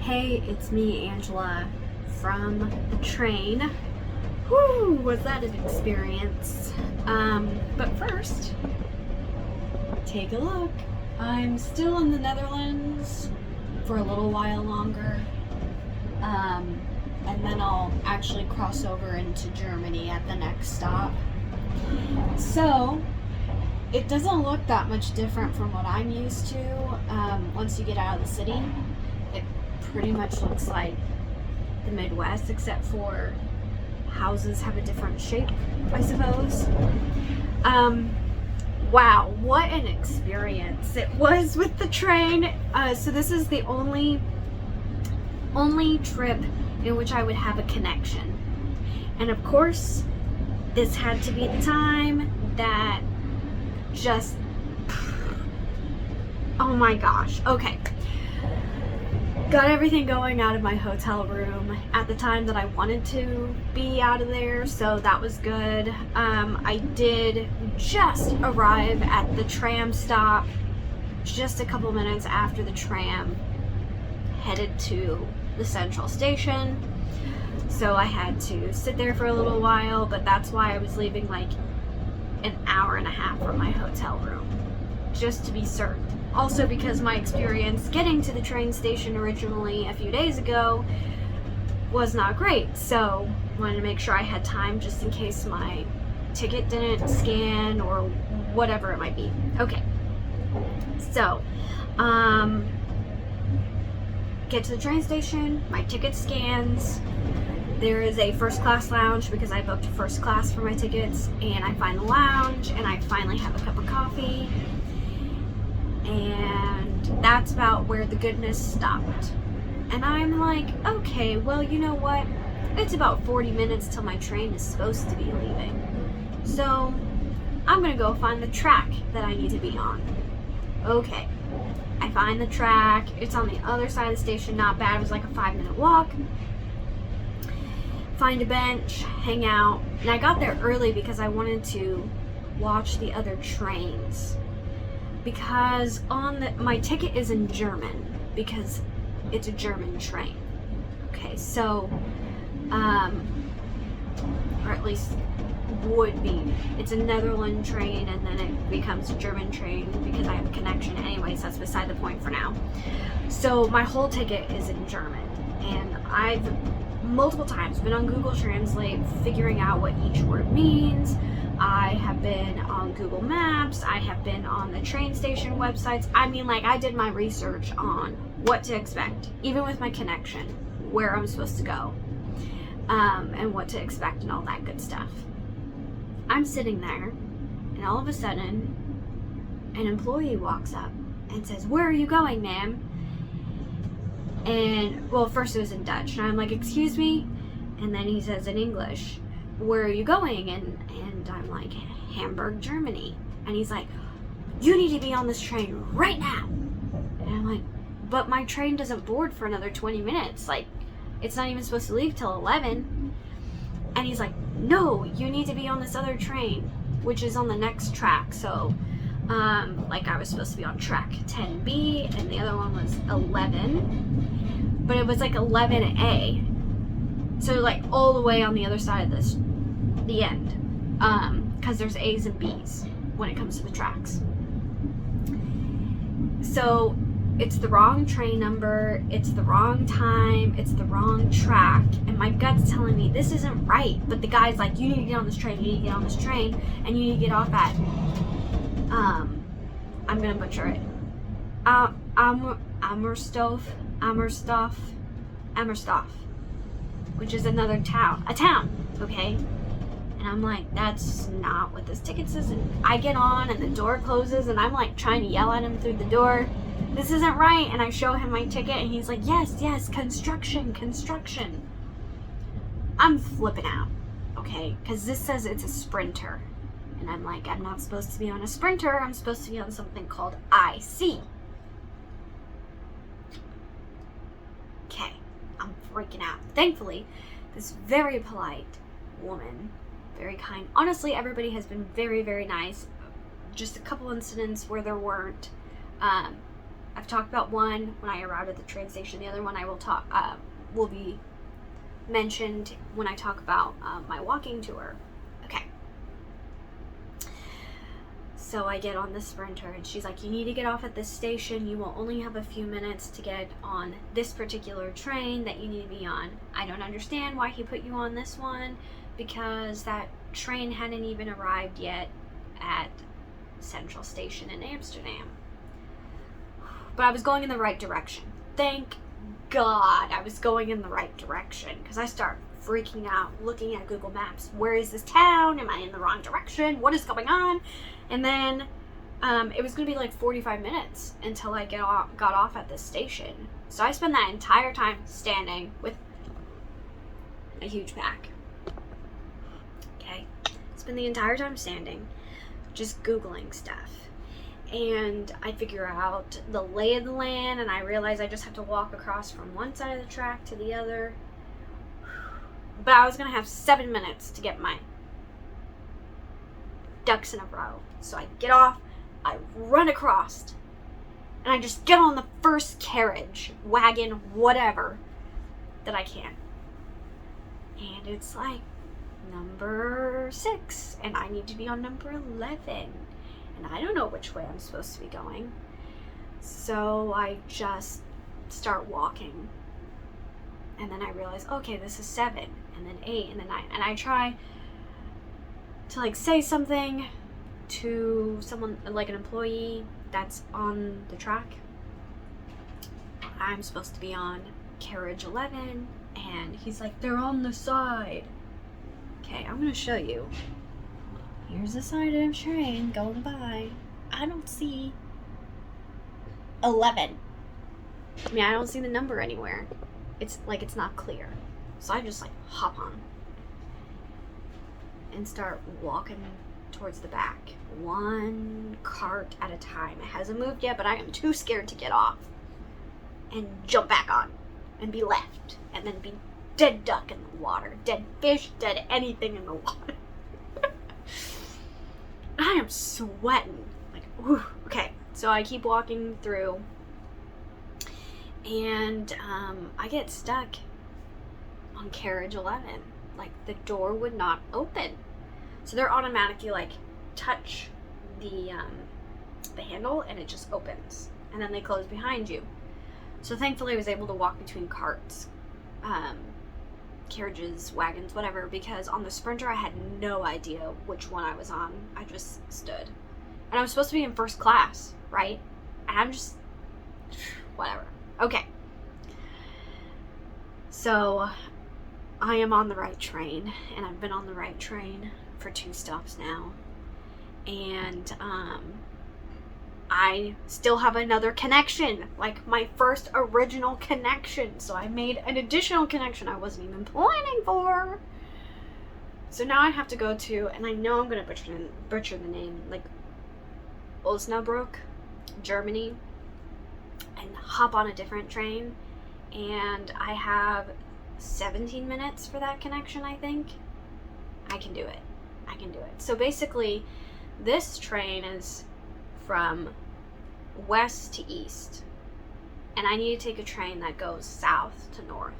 Hey, it's me, Angela, from the train. Whew, was that an experience? But first, take a look. I'm still in the Netherlands for a little while longer. And then I'll actually cross over into Germany at the next stop. So, it doesn't look that much different from what I'm used to once you get out of the city. It pretty much looks like the Midwest, except for houses have a different shape, I suppose. Wow, what an experience it was with the train. So this is the only trip in which I would have a connection. And of course, this had to be the time that just, oh my gosh. Okay. Got everything going out of my hotel room at the time that I wanted to be out of there, so that was good. I did just arrive at the tram stop just a couple minutes after the tram headed to the central station, so I had to sit there for a little while, but that's why I was leaving like an hour and a half from my hotel room, just to be certain. Also because my experience getting to the train station originally a few days ago was not great, so wanted to make sure I had time just in case my ticket didn't scan or whatever it might be. Okay, so get to the train station, my ticket scans, there is a first class lounge because I booked first class for my tickets, and I find the lounge and I finally have a cup of coffee, and that's about where the goodness stopped. And I'm like, okay, well, you know what? It's about 40 minutes till my train is supposed to be leaving. So I'm gonna go find the track that I need to be on. Okay, I find the track. It's on the other side of the station, not bad. It was like a 5-minute walk. Find a bench, hang out. And I got there early because I wanted to watch the other trains. Because my ticket is in German because it's a German train. Okay, so, or at least would be. It's a Netherlands train and then it becomes a German train because I have a connection anyways. That's beside the point for now. So my whole ticket is in German, and I've multiple times been on Google Translate figuring out what each word means. I have been on Google Maps. I have been on the train station websites. I mean, like, I did my research on what to expect, even with my connection, where I'm supposed to go, and what to expect and all that good stuff. I'm sitting there, and all of a sudden, an employee walks up and says, "Where are you going, ma'am?" And, well, first it was in Dutch, and I'm like, "Excuse me?" And then he says in English, "Where are you going?" And I'm like, "Hamburg, Germany." And he's like, "You need to be on this train right now." And I'm like, "But my train doesn't board for another 20 minutes. Like, it's not even supposed to leave till 11. And he's like, "No, you need to be on this other train, which is on the next track." So, like, I was supposed to be on track 10B, and the other one was 11. But it was like 11A. So, like, all the way on the other side of the end. Because there's A's and B's when it comes to the tracks. So, it's the wrong train number, it's the wrong time, it's the wrong track, and my gut's telling me this isn't right. But the guy's like, "You need to get on this train, you need to get on this train, and you need to get off at, I'm gonna butcher it, Ammerstoff, which is another town, okay? And I'm like, that's not what this ticket says. And I get on and the door closes and I'm like trying to yell at him through the door, "This isn't right." And I show him my ticket and he's like, yes, construction. I'm flipping out, okay? Because this says it's a Sprinter. And I'm like, I'm not supposed to be on a Sprinter. I'm supposed to be on something called IC. Okay, I'm freaking out. Thankfully, this very polite woman, very kind. Honestly, everybody has been very, very nice. Just a couple incidents where there weren't I've talked about one when I arrived at the train station. The other one I will be mentioned when I talk about my walking tour. Okay. So I get on the Sprinter, and she's like, you need to get off at this station. You will only have a few minutes to get on this particular train that you need to be on. I don't understand why he put you on this one, because that train hadn't even arrived yet at Central Station in Amsterdam. But I was going in the right direction. Thank God I was going in the right direction, because I start freaking out looking at Google Maps. Where is this town? Am I in the wrong direction? What is going on? And then it was going to be like 45 minutes until I got off at this station. So I spent that entire time standing with a huge pack. Okay? Spend the entire time standing, just Googling stuff. And I figure out the lay of the land, and I realize I just have to walk across from one side of the track to the other. But I was going to have 7 minutes to get my ducks in a row. So I get off, I run across, and I just get on the first carriage, wagon, whatever, that I can. And it's like number 6, and I need to be on number 11. And I don't know which way I'm supposed to be going. So I just start walking. And then I realize, okay, this is 7, and then 8, and then 9. And I try to like say something to someone, like an employee that's on the track. I'm supposed to be on carriage 11, and he's like, they're on the side. Okay, I'm gonna show you. Here's the side of the train going by. I don't see 11. I mean, I don't see the number anywhere. It's like it's not clear. So I just like hop on and start walking towards the back, one cart at a time. It hasn't moved yet, but I am too scared to get off and jump back on and be left, and then be dead duck in the water, dead fish, dead anything in the water. I am sweating. Like, ooh, okay. So I keep walking through, and I get stuck on carriage 11. Like, the door would not open. So they're automatically like touch the handle, and it just opens, and then they close behind you. So thankfully I was able to walk between carts, carriages, wagons, whatever, because on the Sprinter I had no idea which one I was on. I just stood. And I was supposed to be in first class, right? And I'm just, whatever. Okay. So I am on the right train, and I've been on the right train for 2 stops now. And I still have another connection, like my first original connection. So I made an additional connection I wasn't even planning for. So now I have to go to, and I know I'm going to butcher the name, like Osnabrück, Germany, and hop on a different train. And I have 17 minutes for that connection, I think. I can do it. I can do it. So basically, this train is from west to east, and I need to take a train that goes south to north.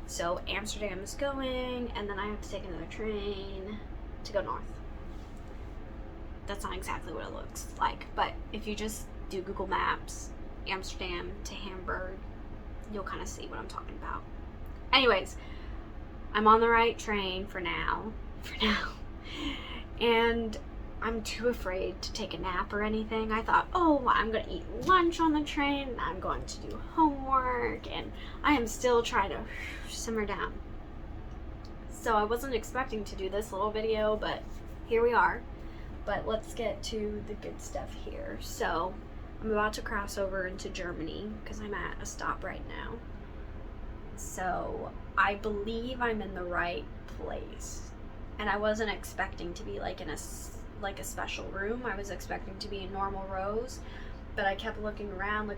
So Amsterdam is going, and then I have to take another train to go north. That's not exactly what it looks like, but if you just do Google Maps, Amsterdam to Hamburg, you'll kind of see what I'm talking about. Anyways, I'm on the right train for now, and I'm too afraid to take a nap or anything. I thought, oh, I'm going to eat lunch on the train, and I'm going to do homework, and I am still trying to simmer down. So I wasn't expecting to do this little video, but here we are. But let's get to the good stuff here. So I'm about to cross over into Germany because I'm at a stop right now. So I believe I'm in the right place. And I wasn't expecting to be like in a special room. I was expecting to be in normal rows, but I kept looking around,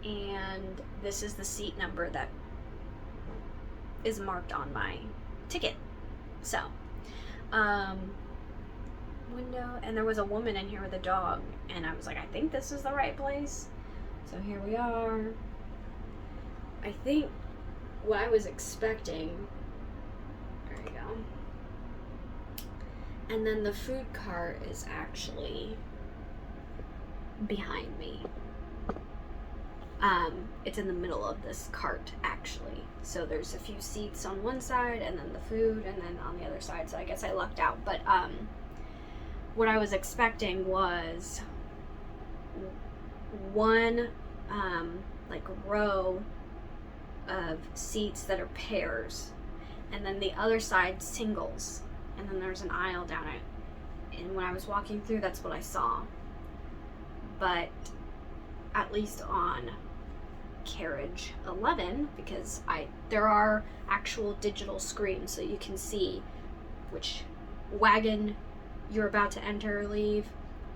and this is the seat number that is marked on my ticket. So, window, and there was a woman in here with a dog, and I was like, I think this is the right place. So here we are. I think what I was expecting, there you go. And then the food cart is actually behind me. It's in the middle of this cart, actually. So there's a few seats on one side, and then the food, and then on the other side. So I guess I lucked out. But what I was expecting was one like row of seats that are pairs, and then the other side singles, and then there's an aisle down it. And when I was walking through, that's what I saw. But at least on carriage 11, because there are actual digital screens, so you can see which wagon you're about to enter or leave,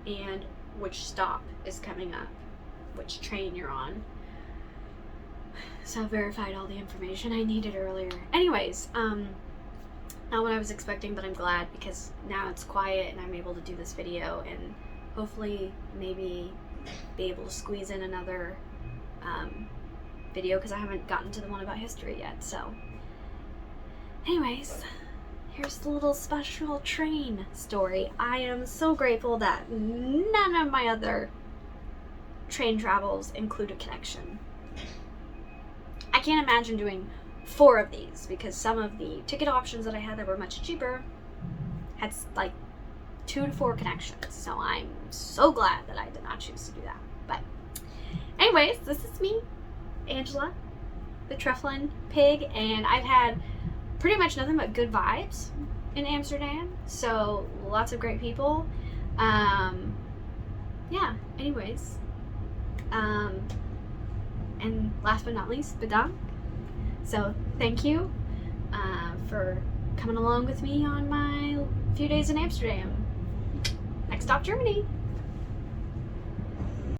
and which stop is coming up, which train you're on. So I verified all the information I needed earlier. Anyways, not what I was expecting, but I'm glad, because now it's quiet and I'm able to do this video, and hopefully maybe be able to squeeze in another video, because I haven't gotten to the one about history yet. So anyways, here's the little special train story. I am so grateful that none of my other train travels include a connection. I can't imagine doing 4 of these, because some of the ticket options that I had that were much cheaper had like 2 to 4 connections. So I'm so glad that I did not choose to do that. But anyways, this is me, Angela, the Treflin pig, and I've had pretty much nothing but good vibes in Amsterdam. So lots of great people. Yeah, anyways. And last but not least, bedankt. So thank you for coming along with me on my few days in Amsterdam. Next stop, Germany.